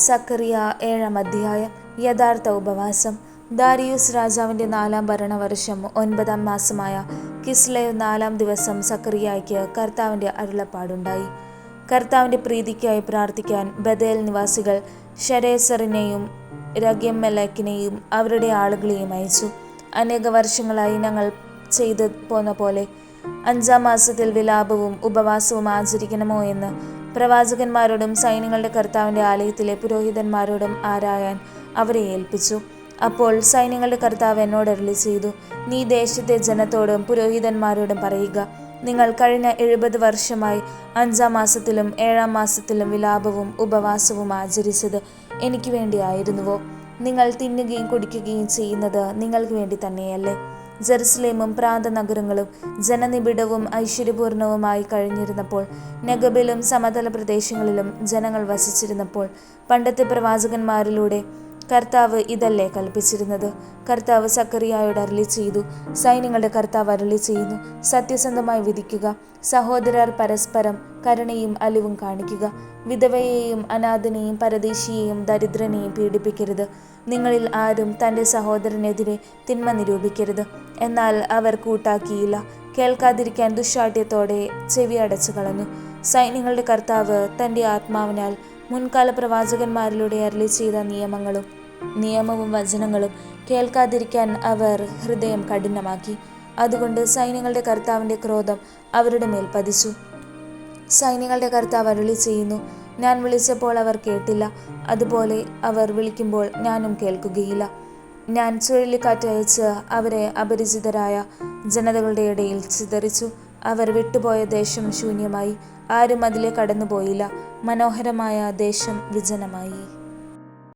സക്കറിയ 7-ാം അധ്യായം. യഥാർത്ഥ ഉപവാസം. ദാരിയൂസ് രാജാവിൻ്റെ 4-ാം ഭരണവർഷം 9-ാം മാസമായ കിസ്ലേവ് 4-ാം ദിവസം സക്കറിയായ്ക്ക് കർത്താവിൻ്റെ അരുളപ്പാടുണ്ടായി. കർത്താവിൻ്റെ പ്രീതിക്കായി പ്രാർത്ഥിക്കാൻ ബഥേൽ നിവാസികൾ ശരേസറിനെയും രഗെമ്മലേക്കിനെയും അവരുടെ ആളുകളെയും അയച്ചു. അനേക വർഷങ്ങളായി ഞങ്ങൾ ചെയ്തു പോന്ന പോലെ 5-ാം മാസത്തിൽ വിലാപവും ഉപവാസവും ആചരിക്കണമോ എന്ന് പ്രവാചകന്മാരോടും സൈന്യങ്ങളുടെ കർത്താവിൻ്റെ ആലയത്തിലെ പുരോഹിതന്മാരോടും ആരായാൻ അവരെ ഏൽപ്പിച്ചു. അപ്പോൾ സൈന്യങ്ങളുടെ കർത്താവ് എന്നോട് അരുളി ചെയ്തു, നീ ദേശത്തെ ജനത്തോടും പുരോഹിതന്മാരോടും പറയുക, നിങ്ങൾ കഴിഞ്ഞ 70 വർഷമായി 5-ാം മാസത്തിലും 7-ാം മാസത്തിലും വിലാപവും ഉപവാസവും ആചരിച്ചത് എനിക്ക് വേണ്ടിയായിരുന്നുവോ? നിങ്ങൾ തിന്നുകയും കുടിക്കുകയും ചെയ്യുന്നത് നിങ്ങൾക്ക് വേണ്ടി തന്നെയല്ലേ? ജെറുസലേമും പ്രാന്തനഗരങ്ങളും ജനനിബിഡവും ഐശ്വര്യപൂർണവുമായി കഴിഞ്ഞിരുന്നപ്പോൾ, നെഗബിലും സമതല പ്രദേശങ്ങളിലും ജനങ്ങൾ വസിച്ചിരുന്നപ്പോൾ, പണ്ടത്തെ പ്രവാചകന്മാരിലൂടെ കർത്താവ് ഇതല്ലേ കൽപ്പിച്ചിരുന്നത്? കർത്താവ് സക്കറിയായോട് അരുളി ചെയ്തു, സൈന്യങ്ങളുടെ കർത്താവ് അരുളി ചെയ്യുന്നു, സത്യസന്ധമായി വിധിക്കുക, സഹോദരർ പരസ്പരം കരുണയും അലിവും കാണിക്കുക, വിധവയെയും അനാഥനെയും പരദേശിയെയും ദരിദ്രനെയും പീഡിപ്പിക്കരുത്, നിങ്ങളിൽ ആരും തൻ്റെ സഹോദരനെതിരെ തിന്മ നിരൂപിക്കരുത്. എന്നാൽ അവർ കൂട്ടാക്കിയില്ല, കേൾക്കാതിരിക്കാൻ ദുശ്ശാഠ്യത്തോടെ ചെവി അടച്ചു കളഞ്ഞു. സൈന്യങ്ങളുടെ കർത്താവ് തൻ്റെ ആത്മാവിനാൽ മുൻകാല പ്രവാചകന്മാരിലൂടെ അരുളി ചെയ്ത നിയമവും വചനങ്ങളും കേൾക്കാതിരിക്കാൻ അവർ ഹൃദയം കഠിനമാക്കി. അതുകൊണ്ട് സൈന്യങ്ങളുടെ കർത്താവിൻ്റെ ക്രോധം അവരുടെ മേൽ പതിച്ചു. സൈന്യങ്ങളുടെ കർത്താവ് അരുളി ചെയ്യുന്നു, ഞാൻ വിളിച്ചപ്പോൾ അവർ കേട്ടില്ല, അതുപോലെ അവർ വിളിക്കുമ്പോൾ ഞാനും കേൾക്കുകയില്ല. ഞാൻ ചുഴലിക്കാറ്റയച്ച് അവരെ അപരിചിതരായ ജനതകളുടെ ഇടയിൽ ചിതറിച്ചു. അവർ വിട്ടുപോയ ദേശം ശൂന്യമായി, ആരും അതിലെ കടന്നുപോയില്ല, മനോഹരമായ ദേശം വിജനമായി.